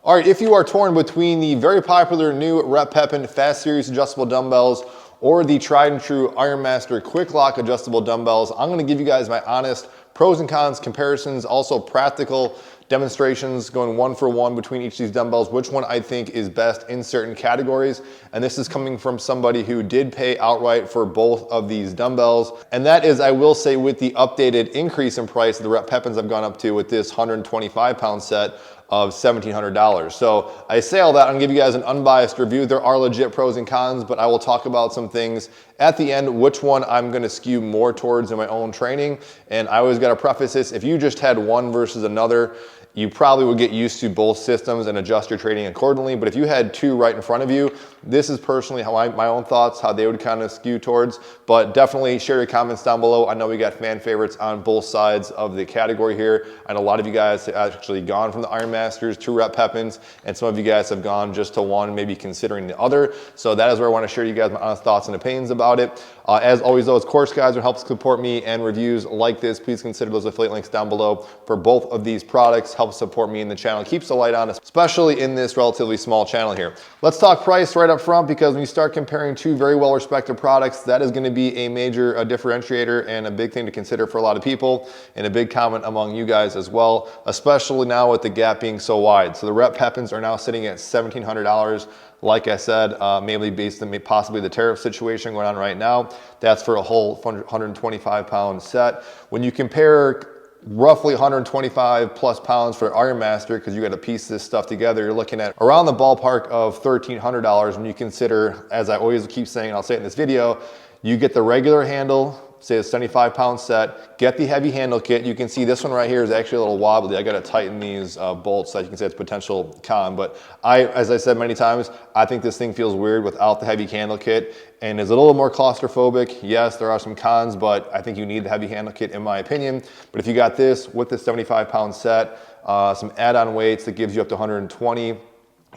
All right, if you are torn between the very popular new Pepin Fast Series Adjustable Dumbbells or the tried and true Ironmaster Quick-Lock Adjustable Dumbbells, I'm gonna give you guys my honest pros and cons comparisons, also practical demonstrations going one for one between each of these dumbbells, which one I think is best in certain categories. And this is coming from somebody who did pay outright for both of these dumbbells. And that is, I will say, with the updated increase in price of the Pepins I've gone up to with this 125-pound set of $1,700. So I say all that, I'm gonna give you guys an unbiased review. There are legit pros and cons, but I will talk about some things at the end, which one I'm gonna skew more towards in my own training. And I always gotta preface this, if you just had one versus another, you probably would get used to both systems and adjust your training accordingly. But if you had two right in front of you, this is personally how my own thoughts, how they would kind of skew towards. But definitely share your comments down below. I know we got fan favorites on both sides of the category here. I know a lot of you guys have actually gone from the Ironmasters to Pepins, and some of you guys have gone just to one, maybe considering the other. So that is where I want to share you guys my honest thoughts and opinions about it. As always, though, of course, guys, would help support me and reviews like this. Please consider those affiliate links down below for both of these products. Help support me in the channel, keeps the light on, especially in this relatively small channel here. Let's talk price right up front, because when you start comparing two very well-respected products, that is going to be a major differentiator and a big thing to consider for a lot of people, and a big comment among you guys as well, especially now with the gap being so wide. So the Pepins are now sitting at $1,700. Like I said, mainly based on possibly the tariff situation going on right now. That's for a whole 125-pound set. When you compare roughly 125 plus pounds for Ironmaster, because you got to piece this stuff together, you're looking at around the ballpark of $1,300 when you consider, as I always keep saying, and I'll say it in this video, you get the regular handle, say a 75-pound set, get the heavy handle kit. You can see this one right here is actually a little wobbly. I gotta tighten these bolts so you can see it's potential con. But as I said many times, I think this thing feels weird without the heavy handle kit and is a little more claustrophobic. Yes, there are some cons, but I think you need the heavy handle kit in my opinion. But if you got this with the 75-pound set, some add-on weights that gives you up to 120,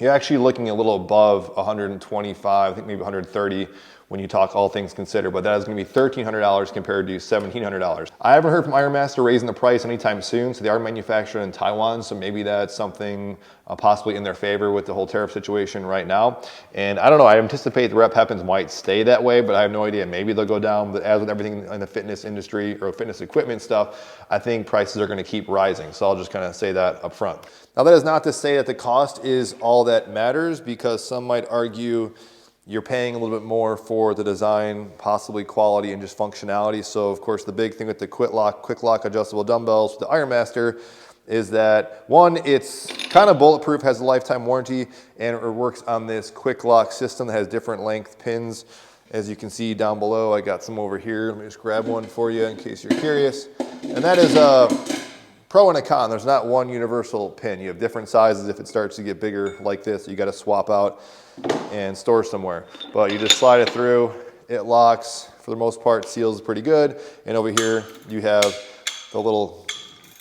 you're actually looking a little above 125, I think maybe 130 when you talk all things considered, but that is going to be $1,300 compared to $1,700. I haven't heard from Ironmaster raising the price anytime soon, so they are manufactured in Taiwan, so maybe that's something possibly in their favor with the whole tariff situation right now. And I don't know, I anticipate the Pepins might stay that way, but I have no idea. Maybe they'll go down, but as with everything in the fitness industry or fitness equipment stuff, I think prices are going to keep rising. So I'll just kind of say that up front. Now that is not to say that the cost is all that matters, because some might argue you're paying a little bit more for the design, possibly quality and just functionality. So of course the big thing with the Quick-Lock Adjustable Dumbbells, the Ironmaster, is that one, it's kind of bulletproof, has a lifetime warranty, and it works on this Quick-Lock system that has different length pins. As you can see down below, I got some over here. Let me just grab one for you in case you're curious. And that is a pro and a con. There's not one universal pin. You have different sizes. If it starts to get bigger like this, you got to swap out and store somewhere. But you just slide it through, it locks. For the most part, seals pretty good. And over here, you have the little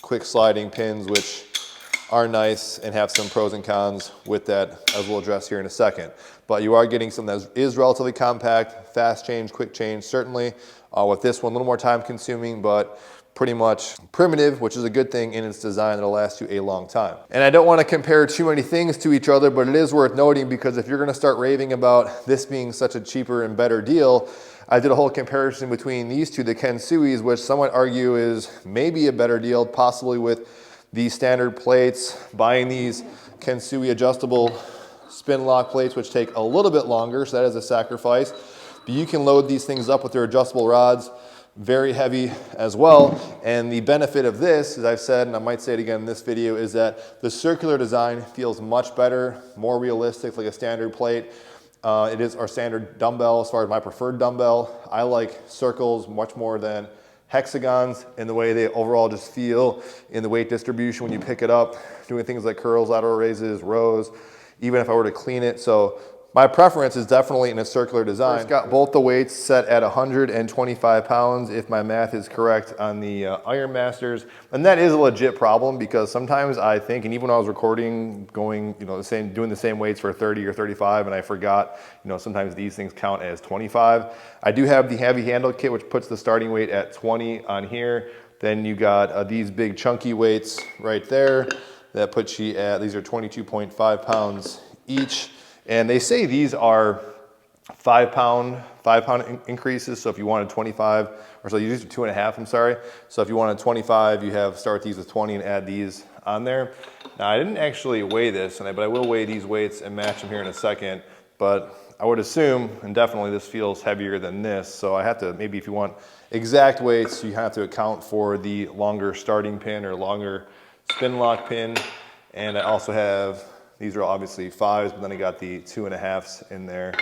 quick sliding pins, which are nice and have some pros and cons with that, as we'll address here in a second. But you are getting something that is relatively compact, fast change, quick change, certainly. With this one, a little more time consuming, but pretty much primitive, which is a good thing in its design that'll last you a long time. And I don't want to compare too many things to each other, but it is worth noting, because if you're going to start raving about this being such a cheaper and better deal, I did a whole comparison between these two, the Kensuis, which some might argue is maybe a better deal, possibly with the standard plates, buying these Kensui adjustable spin lock plates, which take a little bit longer, so that is a sacrifice. But you can load these things up with their adjustable rods, very heavy as well. And the benefit of this, as I've said, and I might say it again in this video, is that the circular design feels much better, more realistic, like a standard plate. It is our standard dumbbell as far as my preferred dumbbell. I like circles much more than hexagons in the way they overall just feel in the weight distribution when you pick it up, doing things like curls, lateral raises, rows, even if I were to clean it. So my preference is definitely in a circular design. It's got both the weights set at 125 pounds, if my math is correct, on the Ironmasters. And that is a legit problem, because sometimes I think, and even when I was recording, going, doing the same weights for 30 or 35, and I forgot, sometimes these things count as 25. I do have the heavy handle kit, which puts the starting weight at 20 on here. Then you got these big chunky weights right there. That puts you at, these are 22.5 pounds each. And they say these are 5 pound increases. So if you wanted 25, or so you use 2.5, I'm sorry. So if you wanted 25, you have start these with 20 and add these on there. Now I didn't actually weigh this, but I will weigh these weights and match them here in a second. But I would assume, and definitely this feels heavier than this. So I have to, maybe if you want exact weights, you have to account for the longer starting pin or longer spin lock pin. And I also have, these are obviously 5s, but then I got the 2.5s in there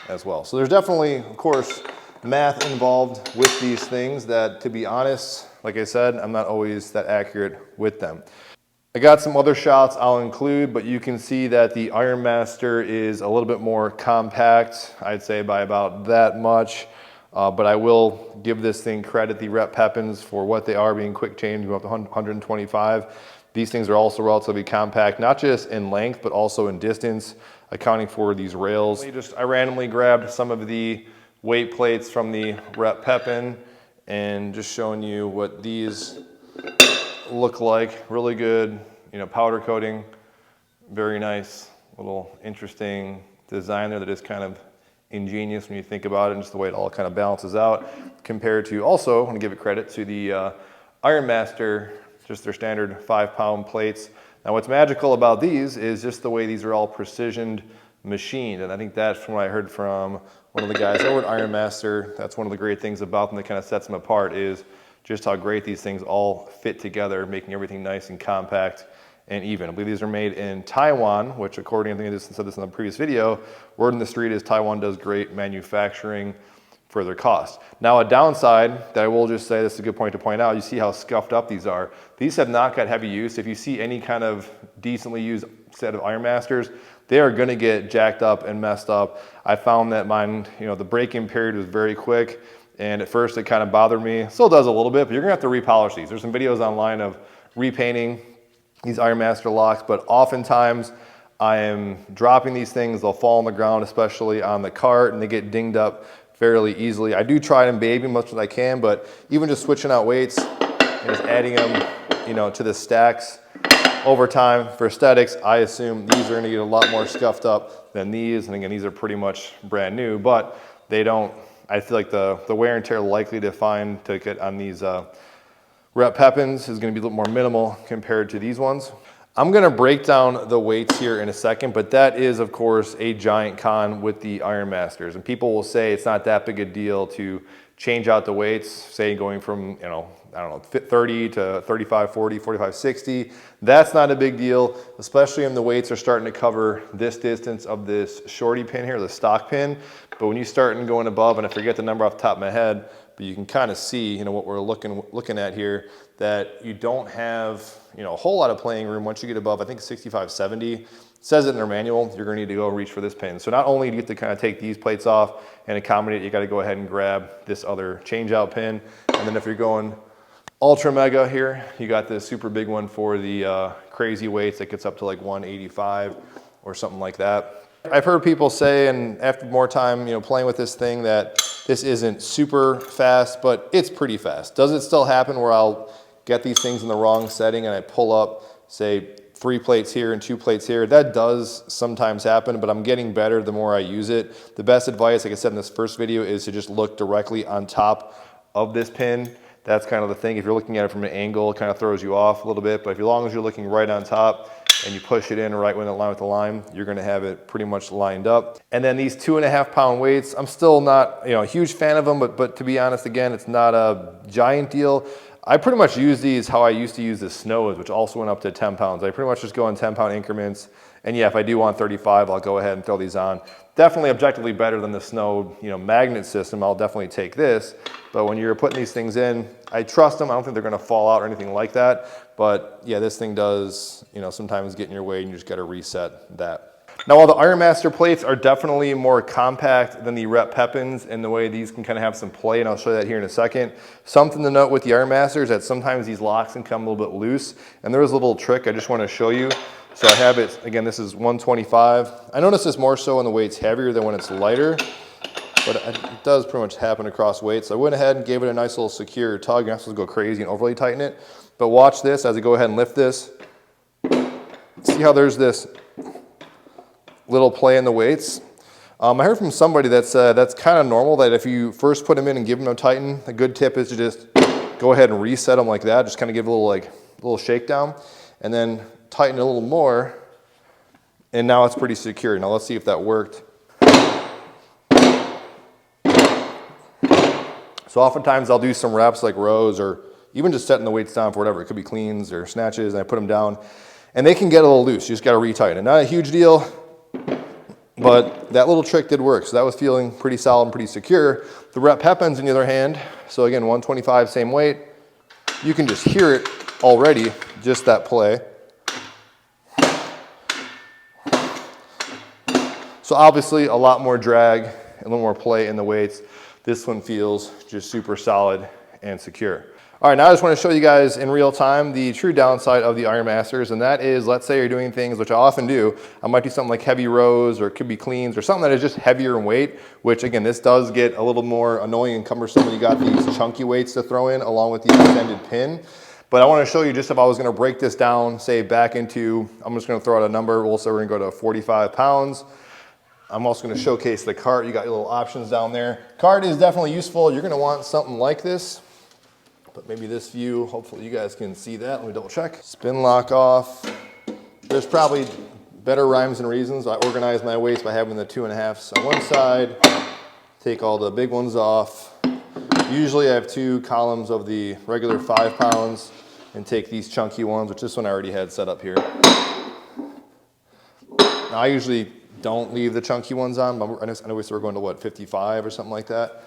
as well. So there's definitely, of course, math involved with these things that, to be honest, like I said, I'm not always that accurate with them. I got some other shots I'll include, but you can see that the Ironmaster is a little bit more compact, I'd say by about that much. But I will give this thing credit, the Rep Pepins, for what they are, being quick change, go up to 125. These things are also relatively compact, not just in length, but also in distance, accounting for these rails. I randomly grabbed some of the weight plates from the Rep Pepin and just showing you what these look like. Really good, powder coating, very nice, little interesting design there that is kind of ingenious when you think about it, and just the way it all kind of balances out compared to, also, I want to give it credit to the Ironmaster, just their standard 5 pound plates. Now what's magical about these is just the way these are all precisioned machined, and I think that's from what I heard from one of the guys over at Ironmaster. That's one of the great things about them that kind of sets them apart, is just how great these things all fit together, making everything nice and compact and even. I believe these are made in Taiwan, which, according, I think I just said this in the previous video, word in the street is Taiwan does great manufacturing for their cost. Now a downside that I will just say, this is a good point to point out, you see how scuffed up these are. These have not got heavy use. If you see any kind of decently used set of Ironmasters, they are gonna get jacked up and messed up. I found that mine, the break-in period was very quick, and at first it kind of bothered me. Still does a little bit, but you're gonna have to repolish these. There's some videos online of repainting these Ironmaster locks, but oftentimes I am dropping these things, they'll fall on the ground, especially on the cart, and they get dinged up fairly easily. I do try and baby as much as I can, but even just switching out weights and just adding them, to the stacks over time for aesthetics, I assume these are gonna get a lot more scuffed up than these. And again, these are pretty much brand new, but they don't, I feel like the wear and tear likely to get on these Rep Pepins is gonna be a little more minimal compared to these ones. I'm gonna break down the weights here in a second, but that is, of course, a giant con with the Ironmasters. And people will say it's not that big a deal to change out the weights, say going from, 30 to 35, 40, 45, 60. That's not a big deal, especially when the weights are starting to cover this distance of this shorty pin here, the stock pin. But when you start and going above, and I forget the number off the top of my head, but you can kind of see, what we're looking at here, that you don't have, a whole lot of playing room once you get above, I think 65, 70. It says it in their manual, you're gonna need to go reach for this pin. So not only do you get to kind of take these plates off and accommodate, you gotta go ahead and grab this other change out pin. And then if you're going ultra mega here, you got this super big one for the crazy weights that gets up to like 185 or something like that. I've heard people say, and after more time, playing with this thing, that this isn't super fast, but it's pretty fast. Does it still happen where I'll get these things in the wrong setting and I pull up, say, 3 plates here and 2 plates here? That does sometimes happen, but I'm getting better the more I use it. The best advice, like I said in this first video, is to just look directly on top of this pin. That's kind of the thing. If you're looking at it from an angle, it kind of throws you off a little bit, but as long as you're looking right on top and you push it in right when it line with the line, you're gonna have it pretty much lined up. And then these 2.5 pound weights, I'm still not a huge fan of them, but to be honest, again, it's not a giant deal. I pretty much use these how I used to use the Snows, which also went up to 10 pounds. I pretty much just go in 10 pound increments. And yeah, if I do want 35, I'll go ahead and throw these on. Definitely objectively better than the Snow, magnet system. I'll definitely take this. But when you're putting these things in, I trust them. I don't think they're gonna fall out or anything like that. But yeah, this thing does, sometimes get in your way and you just gotta reset that. Now, while the Ironmaster plates are definitely more compact than the Rep Pepins in the way these can kind of have some play, and I'll show you that here in a second, something to note with the Ironmasters is that sometimes these locks can come a little bit loose, and there is a little trick I just want to show you. So I have it, again, this is 125. I notice this more so when the weight's heavier than when it's lighter, but it does pretty much happen across weights. So I went ahead and gave it a nice little secure tug. You're not supposed to go crazy and overly tighten it, but watch this as I go ahead and lift this. See how there's this little play in the weights? I heard from somebody that said that's kind of normal, that if you first put them in and give them no tighten, a good tip is to just go ahead and reset them like that. Just kind of give a little shakedown and then tighten it a little more. And now it's pretty secure. Now let's see if that worked. So oftentimes I'll do some reps like rows or even just setting the weights down for whatever. It could be cleans or snatches, and I put them down and they can get a little loose. You just got to retighten it. Not a huge deal, but that little trick did work. So that was feeling pretty solid and pretty secure. The rep Pepins on the other hand, so again, 125, same weight. You can just hear it already, just that play. So obviously a lot more drag, a little more play in the weights. This one feels just super solid and secure. All right, now I just want to show you guys in real time the true downside of the Ironmasters, and that is, let's say you're doing things, which I often do. I might do something like heavy rows, or it could be cleans, or something that is just heavier in weight, which again, this does get a little more annoying and cumbersome when you got these chunky weights to throw in along with the extended pin. But I want to show you just if I was going to break this down, say back into, I'm just going to throw out a number. We'll say we're going to go to 45 pounds. I'm also going to showcase the cart. You got your little options down there. Cart is definitely useful. You're going to want something like this, but maybe this view, hopefully you guys can see that. Let me double check. Spin lock off. There's probably better rhymes and reasons. I organize my weights by having the 2.5s on one side, take all the big ones off. Usually I have 2 columns of the regular 5 pounds and take these chunky ones, which this one I already had set up here. Now I usually don't leave the chunky ones on, but I know we said we're going to what, 55 or something like that.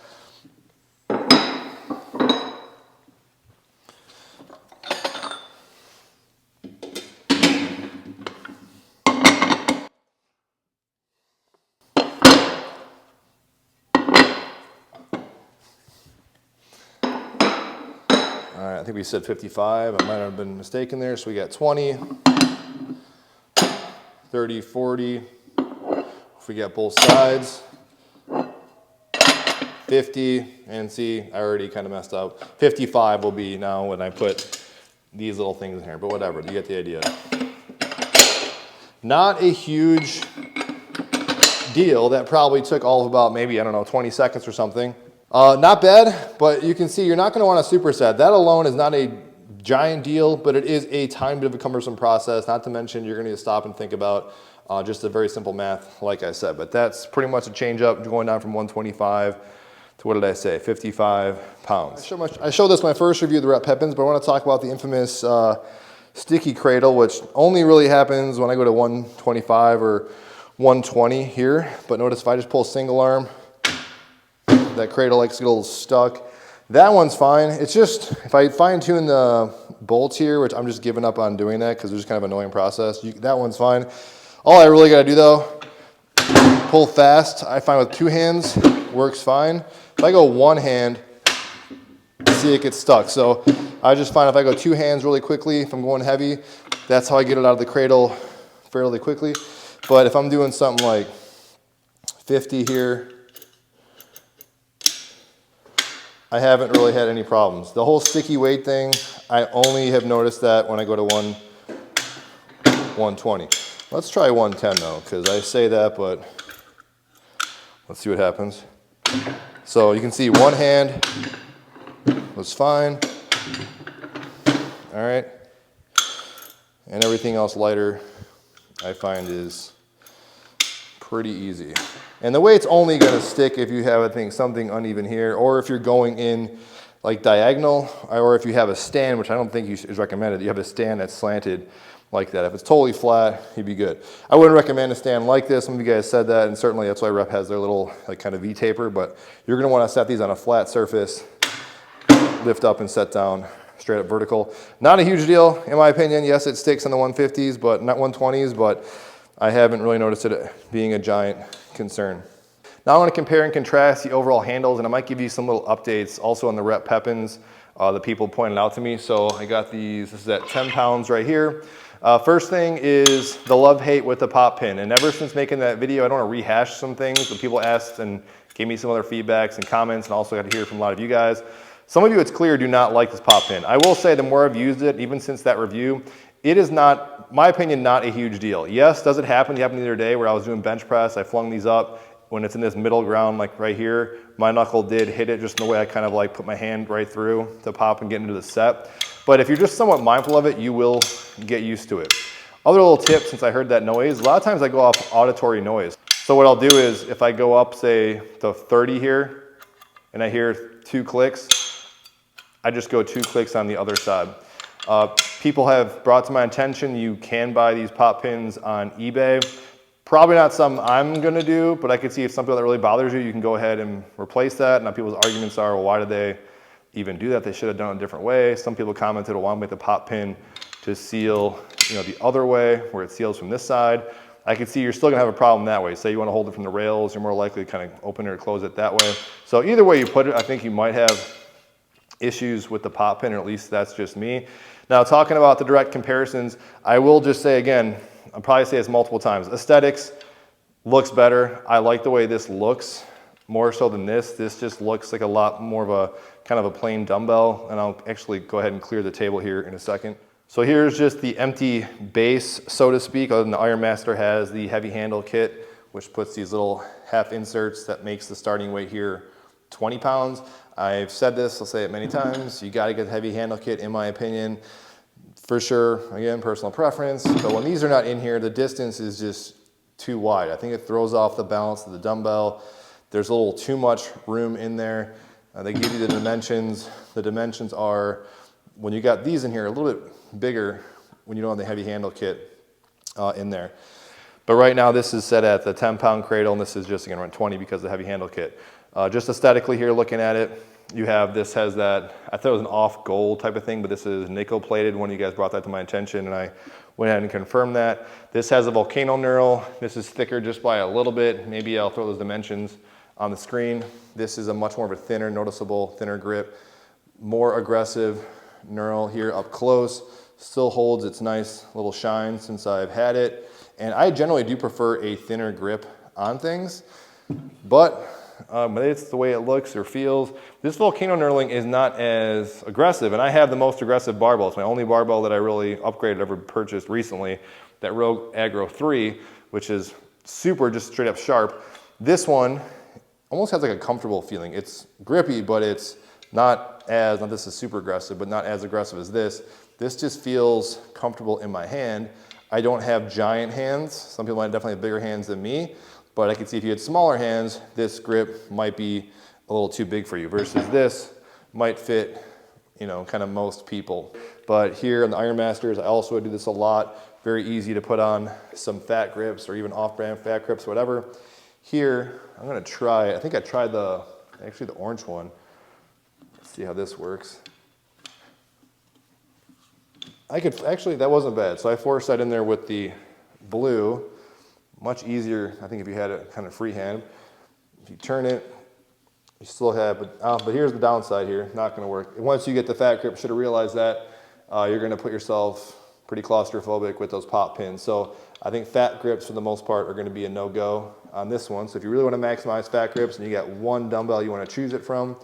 All right, I think we said 55. I might have been mistaken there. So we got 20, 30, 40. If we get both sides, 50, and see, I already kind of messed up. 55 will be now when I put these little things in here, but whatever, you get the idea. Not a huge deal. That probably took all of about maybe, I don't know, 20 seconds or something. Not bad, but you can see you're not going to want to superset. That alone is not a giant deal, but it is a time bit of a cumbersome process. Not to mention you're going to need to stop and think about just a very simple math, like I said. But that's pretty much a change up, going down from 125 to, what did I say, 55 pounds. I showed this my first review of the rep Pepins, but I want to talk about the infamous sticky cradle, which only really happens when I go to 125 or 120 here. But notice if I just pull single arm, that cradle likes to get a little stuck. That one's fine. It's just, if I fine tune the bolts here, which I'm just giving up on doing that because it's just kind of an annoying process, that one's fine. All I really got to do though, pull fast. I find with 2 hands works fine. If I go 1 hand, see it gets stuck. So I just find if I go 2 hands really quickly, if I'm going heavy, that's how I get it out of the cradle fairly quickly. But if I'm doing something like 50 here, I haven't really had any problems. The whole sticky weight thing, I only have noticed that when I go to 120. Let's try 110 though, because I say that, but let's see what happens. So you can see 1 hand was fine. All right. And everything else lighter, I find is pretty easy. And the weight's only going to stick if you have, I think, something uneven here, or if you're going in like diagonal, or if you have a stand, which I don't think is recommended. You have a stand that's slanted like that. If it's totally flat, you'd be good. I wouldn't recommend a stand like this. Some of you guys said that, and certainly that's why Rep has their little like kind of V-taper, but you're going to want to set these on a flat surface, lift up and set down straight up vertical. Not a huge deal, in my opinion. Yes, it sticks on the 150s, but not 120s, but I haven't really noticed it being a giant concern. Now I want to compare and contrast the overall handles, and I might give you some little updates also on the Rep Pepins that people pointed out to me. So I got these, this is at 10 pounds right here. First thing is the love-hate with the pop pin. And ever since making that video, I don't want to rehash some things, but people asked and gave me some other feedbacks and comments, and also got to hear from a lot of you guys. Some of you, it's clear, do not like this pop pin. I will say the more I've used it, even since that review, It is not, my opinion, not a huge deal. Yes, does it happen? It happened the other day where I was doing bench press. I flung these up. When it's in this middle ground, like right here, my knuckle did hit it just in the way I kind of like put my hand right through to pop and get into the set. But if you're just somewhat mindful of it, you will get used to it. Other little tip, since I heard that noise, a lot of times I go off auditory noise. So what I'll do is if I go up, say, to 30 here, and I hear 2 clicks, I just go 2 clicks on the other side. People have brought to my attention, you can buy these pop pins on eBay. Probably not something I'm gonna do, but I could see if something that really bothers you, you can go ahead and replace that. Now people's arguments are, well, why did they even do that? They should have done it a different way. Some people commented, well, why make the pop pin to seal, the other way, where it seals from this side. I can see you're still gonna have a problem that way. Say you wanna hold it from the rails, you're more likely to kind of open it or close it that way. So either way you put it, I think you might have issues with the pop pin, or at least that's just me. Now talking about the direct comparisons, I will just say again, I'll probably say this multiple times. Aesthetics looks better. I like the way this looks more so than this. This just looks like a lot more of a kind of a plain dumbbell. And I'll actually go ahead and clear the table here in a second. So here's just the empty base, so to speak, other than the Ironmaster has the heavy handle kit, which puts these little half inserts that makes the starting weight here 20 pounds. I've said this, I'll say it many times. You gotta get the heavy handle kit, in my opinion. For sure, again, personal preference, but when these are not in here, the distance is just too wide. I think it throws off the balance of the dumbbell. There's a little too much room in there. They give you the dimensions. The dimensions are, when you got these in here, a little bit bigger when you don't have the heavy handle kit in there. But right now, this is set at the 10-pound cradle, and this is just, again, around 20 because of the heavy handle kit. Just aesthetically here, looking at it, you have, this has that, I thought it was an off gold type of thing, but this is nickel plated. One of you guys brought that to my attention and I went ahead and confirmed that. This has a volcano knurl. This is thicker just by a little bit. Maybe I'll throw those dimensions on the screen. This is a much more of a thinner, noticeable, thinner grip. More aggressive knurl here up close. Still holds its nice little shine since I've had it. And I generally do prefer a thinner grip on things, but it's the way it looks or feels. This volcano knurling is not as aggressive, and I have the most aggressive barbell. It's my only barbell that I really upgraded, ever purchased recently, that Rogue Agro 3, which is super, just straight up sharp. This one almost has like a comfortable feeling. It's grippy, but it's not as, not this is super aggressive, but not as aggressive as this. This just feels comfortable in my hand. I don't have giant hands. Some people might definitely have bigger hands than me. But I can see if you had smaller hands, this grip might be a little too big for you versus this might fit, kind of most people. But here on the Ironmasters, I also do this a lot. Very easy to put on some fat grips or even off-brand fat grips, whatever. Here, I'm gonna try, I think I tried actually the orange one. Let's see how this works. Actually, that wasn't bad. So I forced that in there with the blue. Much easier, I think, if you had it kind of freehand. If you turn it, you still have, but here's the downside here, not gonna work. Once you get the fat grip, should have realized that, you're gonna put yourself pretty claustrophobic with those pop pins. So I think fat grips, for the most part, are gonna be a no-go on this one. So if you really wanna maximize fat grips and you got one dumbbell you wanna choose it from,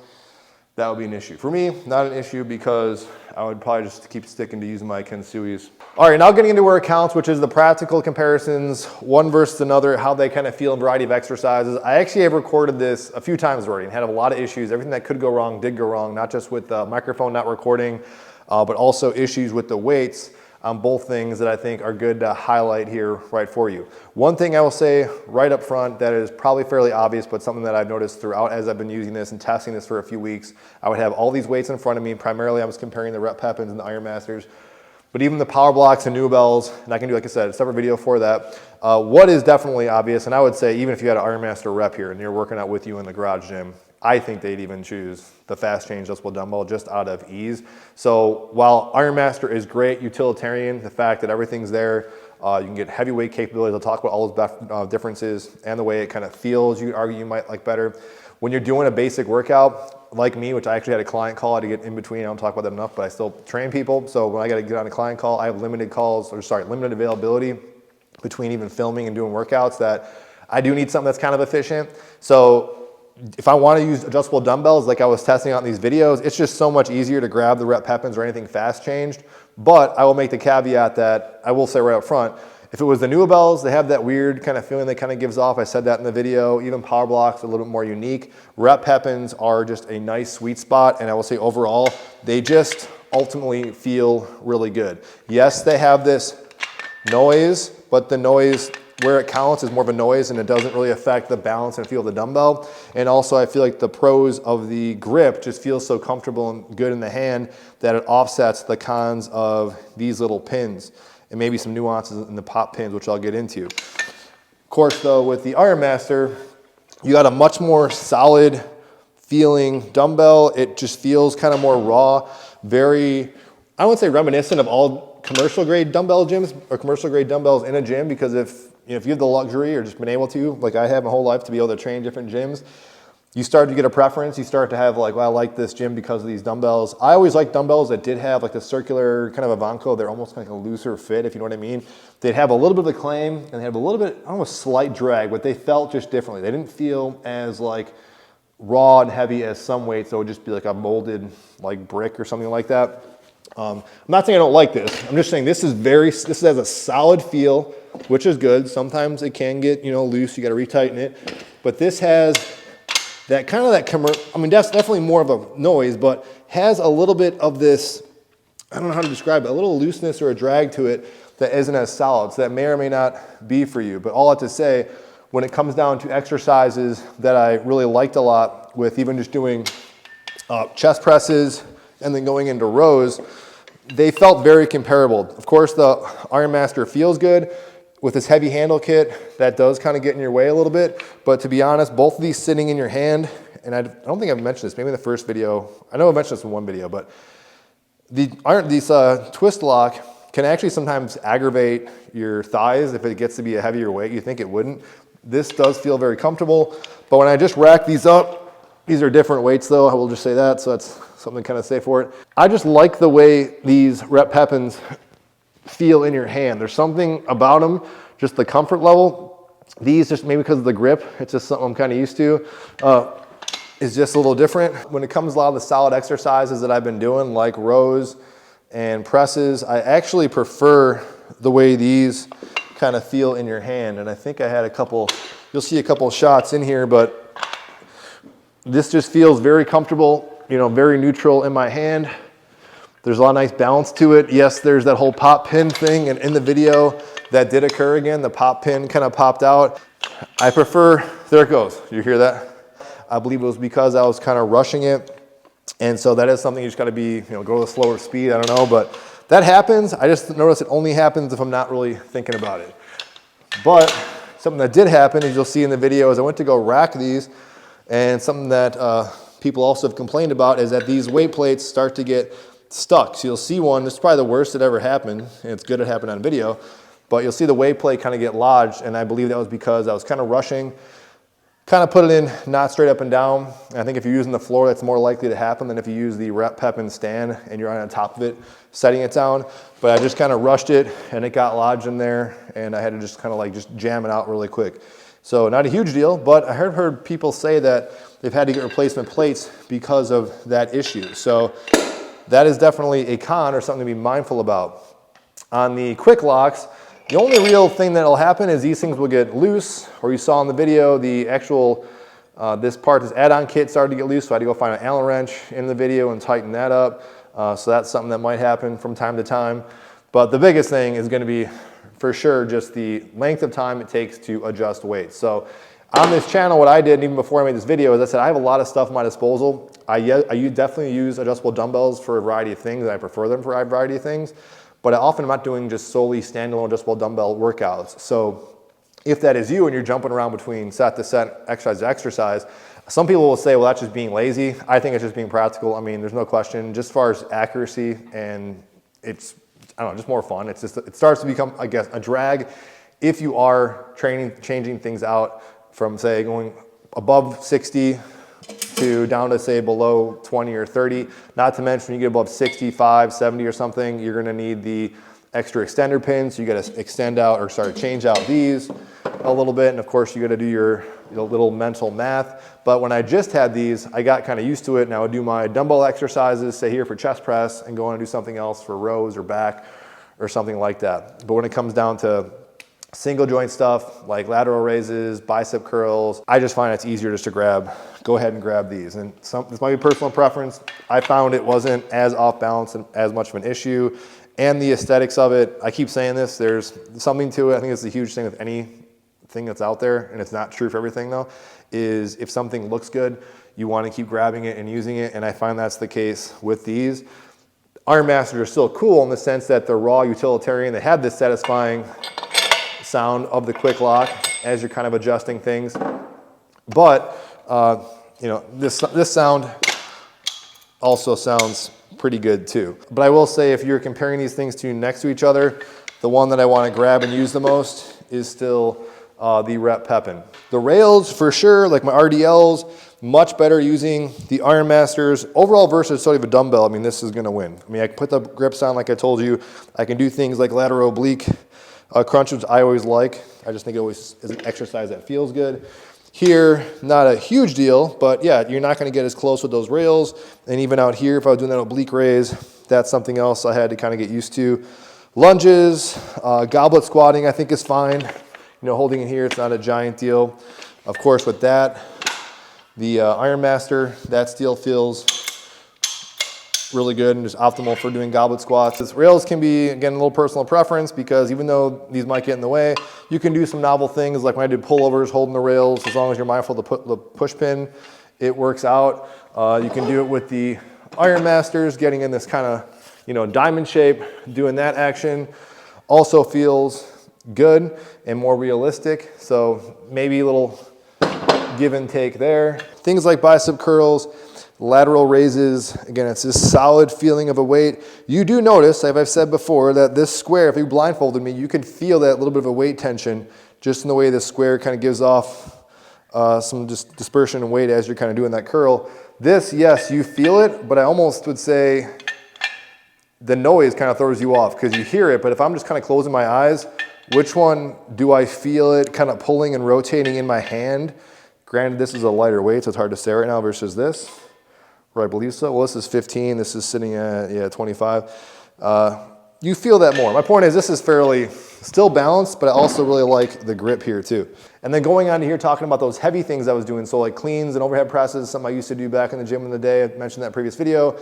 that would be an issue. For me, not an issue because I would probably just keep sticking to using my Kensuis. All right, now getting into where it counts, which is the practical comparisons, one versus another, how they kind of feel in a variety of exercises. I actually have recorded this a few times already and had a lot of issues. Everything that could go wrong did go wrong, not just with the microphone not recording, but also issues with the weights on both things that I think are good to highlight here right for you. One thing I will say right up front that is probably fairly obvious, but something that I've noticed throughout as I've been using this and testing this for a few weeks, I would have all these weights in front of me. Primarily I was comparing the rep Pepins and the Ironmasters, but even the power blocks and Dumbbells, and I can do, like I said, a separate video for that. What is definitely obvious, and I would say even if you had an Ironmaster rep here and you're working out with you in the garage gym, I think they'd even choose the fast change adjustable dumbbell just out of ease. So while Ironmaster is great, utilitarian, the fact that everything's there, you can get heavyweight capabilities. I'll talk about all those differences and the way it kind of feels, you argue you might like better. When you're doing a basic workout, like me, which I actually had a client call, I had to get in between, I don't talk about that enough, but I still train people. So when I got to get on a client call, I have limited availability between even filming and doing workouts that I do need something that's kind of efficient. So if I want to use adjustable dumbbells like I was testing out in these videos, it's just so much easier to grab the rep Pepins or anything fast changed. But I will make the caveat that I will say right up front, if it was the Dumbbells, they have that weird kind of feeling that kind of gives off. I said that in the video. Even Power Blocks are a little bit more unique. Rep Pepins are just a nice sweet spot, and I will say overall, they just ultimately feel really good. Yes, they have this noise, but the noise where it counts is more of a noise and it doesn't really affect the balance and feel of the dumbbell. And also I feel like the pros of the grip just feels so comfortable and good in the hand that it offsets the cons of these little pins and maybe some nuances in the pop pins, which I'll get into. Of course though, with the Ironmaster, you got a much more solid feeling dumbbell. It just feels kind of more raw, very, I wouldn't say reminiscent of all commercial grade dumbbell gyms or commercial grade dumbbells in a gym, because if you have the luxury or just been able to, like I have my whole life, to be able to train different gyms, you start to get a preference. You start to have like, well, I like this gym because of these dumbbells. I always liked dumbbells that did have like the circular kind of Ivanko. They're almost like a looser fit, if you know what I mean. They'd have a little bit of the claim and they have a little bit, almost slight drag, but they felt just differently. They didn't feel as like raw and heavy as some weights that would just be like a molded like brick or something like that. I'm not saying I don't like this. I'm just saying this has a solid feel, which is good. Sometimes it can get, loose. You got to retighten it. But this has that kind of I mean, that's definitely more of a noise, but has a little bit of this, I don't know how to describe it, a little looseness or a drag to it that isn't as solid. So that may or may not be for you. But all I have to say, when it comes down to exercises that I really liked a lot with even just doing chest presses and then going into rows, they felt very comparable. Of course, the Ironmaster feels good. With this heavy handle kit, that does kind of get in your way a little bit. But to be honest, both of these sitting in your hand, and I don't think I've mentioned this, maybe in the first video. I know I mentioned this in one video, but these twist lock can actually sometimes aggravate your thighs if it gets to be a heavier weight. You think it wouldn't. This does feel very comfortable. But when I just rack these up, these are different weights though, I will just say that, so that's something to kind of say for it. I just like the way these rep Pepins feel in your hand. There's something about them, just the comfort level. These, just maybe because of the grip, it's just something I'm kind of used to, is just a little different. When it comes to a lot of the solid exercises that I've been doing, like rows and presses, I actually prefer the way these kind of feel in your hand. And I think I had a couple, you'll see a couple shots in here, but this just feels very comfortable, very neutral in my hand. There's a lot of nice balance to it. Yes, there's that whole pop pin thing, and in the video that did occur again, the pop pin kind of popped out. I prefer, there it goes. You hear that? I believe it was because I was kind of rushing it. And so that is something you just got to be, go at a slower speed. I don't know, but that happens. I just noticed it only happens if I'm not really thinking about it. But something that did happen, as you'll see in the video, is I went to go rack these, and something that people also have complained about is that these weight plates start to get stuck. So you'll see one, this is probably the worst that ever happened, and it's good it happened on video, but you'll see the weight plate kind of get lodged, and I believe that was because I was kind of rushing, kind of put it in not straight up and down. And I think if you're using the floor, that's more likely to happen than if you use the rep Pepin stand and you're on top of it, setting it down. But I just kind of rushed it and it got lodged in there, and I had to just kind of like just jam it out really quick. So not a huge deal, but I heard people say that they've had to get replacement plates because of that issue. So that is definitely a con or something to be mindful about. On the quick locks, the only real thing that'll happen is these things will get loose, or you saw in the video, the actual, this part, this add-on kit started to get loose, so I had to go find an Allen wrench in the video and tighten that up. So that's something that might happen from time to time. But the biggest thing is gonna be, for sure, just the length of time it takes to adjust weights. So on this channel, what I did, even before I made this video, is I said I have a lot of stuff at my disposal. I definitely use adjustable dumbbells for a variety of things, and I prefer them for a variety of things, but I often am not doing just solely standalone adjustable dumbbell workouts. So if that is you and you're jumping around between set to set, exercise to exercise, some people will say, well, that's just being lazy. I think it's just being practical. I mean, there's no question, just as far as accuracy, and it's, I don't know, just more fun. It's just, it starts to become, I guess, a drag if you are changing things out from, say, going above 60 to down to, say, below 20 or 30. Not to mention, when you get above 65, 70 or something, you're gonna need the extra extender pins, so you got to extend out or start change out these a little bit, and of course you got to do your little mental math. But when I just had these, I got kind of used to it, and I would do my dumbbell exercises, say here for chest press, and go on and do something else for rows or back or something like that. But when it comes down to single joint stuff like lateral raises, bicep curls, I just find it's easier just to go ahead and grab these. And this might be personal preference. I found it wasn't as off balance and as much of an issue. And the aesthetics of it, I keep saying this, there's something to it. I think it's a huge thing with anything that's out there, and it's not true for everything though, is if something looks good, you want to keep grabbing it and using it, and I find that's the case with these. Ironmasters are still cool in the sense that they're raw utilitarian. They have this satisfying sound of the quick lock as you're kind of adjusting things. But this sound also sounds pretty good too. But I will say, if you're comparing these things next to each other, the one that I want to grab and use the most is still the Rep Pepin. The rails for sure, like my RDLs, much better using the Ironmasters. Overall versatility of a dumbbell, I mean, this is gonna win. I mean, I can put the grips on like I told you. I can do things like lateral oblique crunch, which I always like. I just think it always is an exercise that feels good. Here, not a huge deal, but yeah, you're not gonna get as close with those rails. And even out here, if I was doing that oblique raise, that's something else I had to kind of get used to. Lunges, goblet squatting, I think is fine. Holding it here, it's not a giant deal. Of course, with that, the Ironmaster, that still feels really good and just optimal for doing goblet squats. This rails can be, again, a little personal preference, because even though these might get in the way, you can do some novel things like when I did pullovers holding the rails. As long as you're mindful of the push pin, it works out. You can do it with the Ironmasters, getting in this kind of diamond shape, doing that action also feels good and more realistic. So maybe a little give and take there. Things like bicep curls, lateral raises, again, it's this solid feeling of a weight. You do notice, as I've said before, that this square, if you blindfolded me, you can feel that little bit of a weight tension just in the way this square kind of gives off some just dispersion and weight as you're kind of doing that curl. This, yes, you feel it, but I almost would say the noise kind of throws you off because you hear it, but if I'm just kind of closing my eyes, which one do I feel it kind of pulling and rotating in my hand? Granted, this is a lighter weight, so it's hard to say right now versus this, where I believe so. Well, this is 15, this is sitting at 25. You feel that more. My point is, this is fairly still balanced, but I also really like the grip here too. And then going on to here, talking about those heavy things I was doing, so like cleans and overhead presses, something I used to do back in the gym in the day. I mentioned that in the previous video.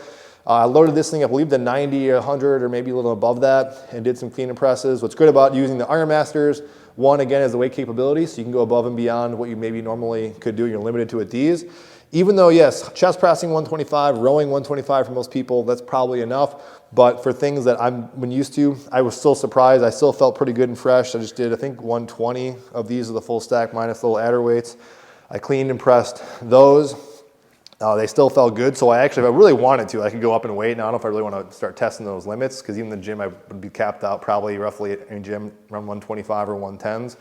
I loaded this thing up, I believe to 90, 100, or maybe a little above that, and did some clean and presses. What's good about using the Ironmasters, one, again, is the weight capability, so you can go above and beyond what you maybe normally could do. You're limited to at these. Even though, yes, chest pressing 125, rowing 125 for most people, that's probably enough. But for things that I've been used to, I was still surprised. I still felt pretty good and fresh. I just did, I think, 120 of these are the full stack minus little adder weights. I cleaned and pressed those. They still felt good, so if I really wanted to, I could go up in weight. Now, I don't know if I really want to start testing those limits, because even in the gym, I would be capped out probably roughly in gym around 125 or 110s.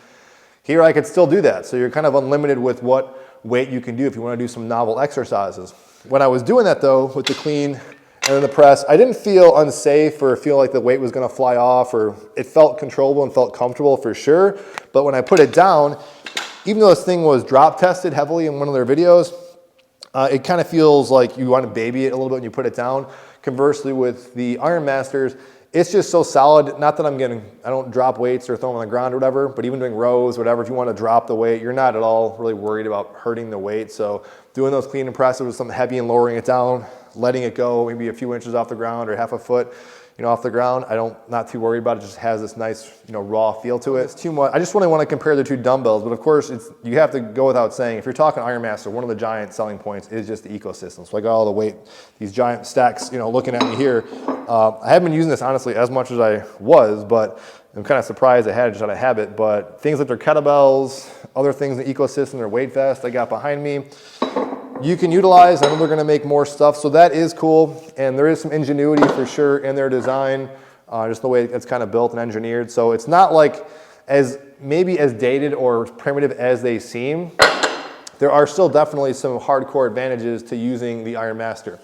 Here, I could still do that, so you're kind of unlimited with what weight you can do if you want to do some novel exercises. When I was doing that, though, with the clean and then the press, I didn't feel unsafe or feel like the weight was going to fly off, or it felt controllable and felt comfortable for sure. But when I put it down, even though this thing was drop tested heavily in one of their videos, it kind of feels like you want to baby it a little bit when you put it down. Conversely, with the Ironmasters, it's just so solid. Not that I don't drop weights or throw them on the ground or whatever, but even doing rows, whatever, if you want to drop the weight, you're not at all really worried about hurting the weight. So doing those clean and presses with something heavy and lowering it down, letting it go maybe a few inches off the ground or half a foot, off the ground, not too worried about it. It just has this nice, raw feel to it. It's too much. I just really want to compare the two dumbbells, but of course, you have to go without saying, if you're talking Ironmaster, one of the giant selling points is just the ecosystem. So I got all the weight, these giant stacks, looking at me here. I haven't been using this honestly as much as I was, but I'm kind of surprised I had it just out of habit. But things like their kettlebells, other things in the ecosystem, their weight vest I got behind me, you can utilize. I know they're going to make more stuff, so that is cool. And there is some ingenuity for sure in their design, just the way it's kind of built and engineered. So it's not like maybe as dated or primitive as they seem. There are still definitely some hardcore advantages to using the Ironmaster.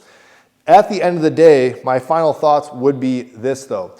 At the end of the day, my final thoughts would be this though.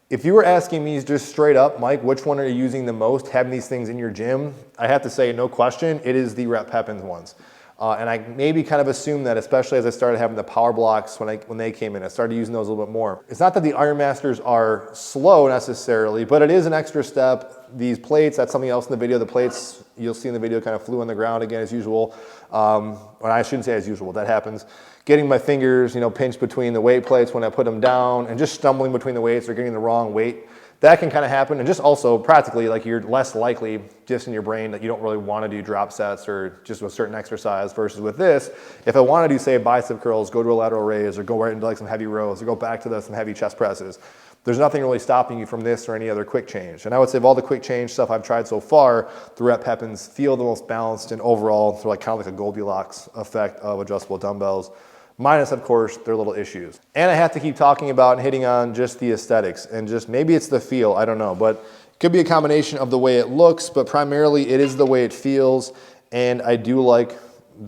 If you were asking me just straight up, Mike, which one are you using the most, having these things in your gym, I have to say, no question, it is the Rep Pepin ones. And I maybe kind of assumed that, especially as I started having the power blocks when they came in. I started using those a little bit more. It's not that the Ironmasters are slow necessarily, but it is an extra step. These plates, that's something else in the video. The plates, you'll see in the video, kind of flew on the ground again as usual. Well, I shouldn't say as usual, that happens. Getting my fingers, pinched between the weight plates when I put them down, and just stumbling between the weights or getting the wrong weight. That can kind of happen, and just also practically, like, you're less likely just in your brain that you don't really want to do drop sets or just a certain exercise, versus with this, if I want to do, say, bicep curls, go to a lateral raise, or go right into like some heavy rows, or go back to some heavy chest presses, there's nothing really stopping you from this or any other quick change. And I would say of all the quick change stuff I've tried so far, the Rep Pepins feel the most balanced, and overall, they're like kind of like a Goldilocks effect of adjustable dumbbells. Minus, of course, their little issues. And I have to keep talking about and hitting on just the aesthetics, and just maybe it's the feel, I don't know, but it could be a combination of the way it looks, but primarily it is the way it feels. And I do like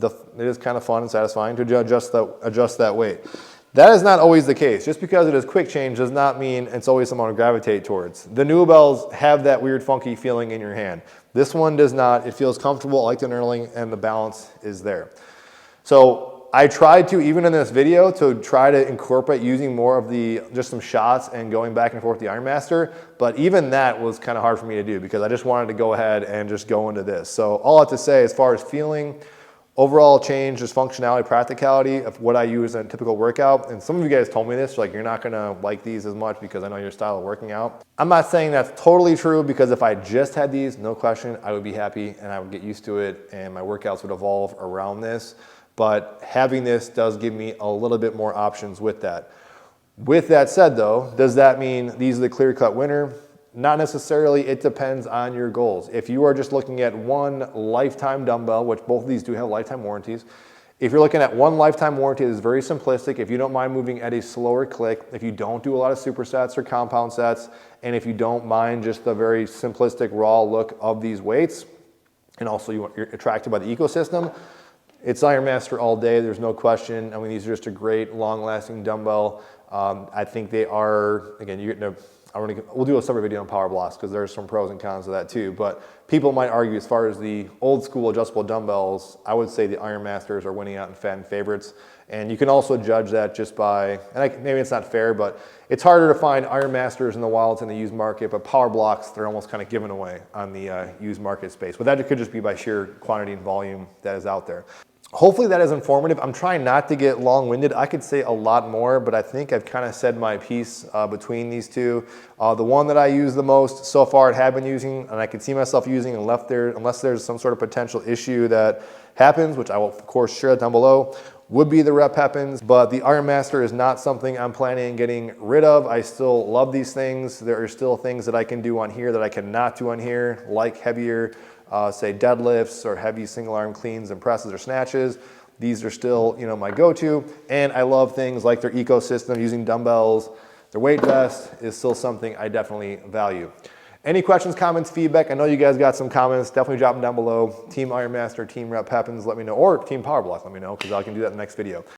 it is kind of fun and satisfying to adjust that weight. That is not always the case. Just because it is quick change does not mean it's always something to gravitate towards. The Dumbbells have that weird funky feeling in your hand. This one does not. It feels comfortable, I like the knurling, and the balance is there. So I tried to, even in this video, to try to incorporate using more of just some shots and going back and forth with the Ironmaster, but even that was kind of hard for me to do because I just wanted to go ahead and just go into this. So all I have to say, as far as feeling, overall change, just functionality, practicality of what I use in a typical workout, and some of you guys told me this, like, you're not gonna like these as much because I know your style of working out. I'm not saying that's totally true, because if I just had these, no question, I would be happy and I would get used to it and my workouts would evolve around this. But having this does give me a little bit more options with that. With that said though, does that mean these are the clear-cut winner? Not necessarily. It depends on your goals. If you are just looking at one lifetime dumbbell, which both of these do have lifetime warranties, if you're looking at one lifetime warranty that is very simplistic, if you don't mind moving at a slower click, if you don't do a lot of supersets or compound sets, and if you don't mind just the very simplistic raw look of these weights, and also you're attracted by the ecosystem, it's Ironmaster all day, there's no question. I mean, these are just a great, long-lasting dumbbell. I think they are, again, we'll do a separate video on power blocks because there's some pros and cons of that too. But people might argue, as far as the old school adjustable dumbbells, I would say the Ironmasters are winning out in fan favorites. And you can also judge that just by, and maybe it's not fair, but it's harder to find Ironmasters in the wild in the used market, but power blocks, they're almost kind of given away on the used market space. But that could just be by sheer quantity and volume that is out there. Hopefully that is informative. I'm trying not to get long-winded. I could say a lot more, but I think I've kind of said my piece between these two. The one that I use the most so far, have been using, and I can see myself using unless there's some sort of potential issue that happens, which I will of course share down below, would be the Rep Pepins. But the Ironmaster is not something I'm planning on getting rid of. I still love these things. There are still things that I can do on here that I cannot do on here, like heavier say deadlifts or heavy single arm cleans and presses or snatches. These are still, my go-to. And I love things like their ecosystem, using dumbbells. Their weight vest is still something I definitely value. Any questions, comments, feedback? I know you guys got some comments. Definitely drop them down below. Team Ironmaster, Team Rep Pepins, let me know. Or Team Power Block, let me know, because I can do that in the next video.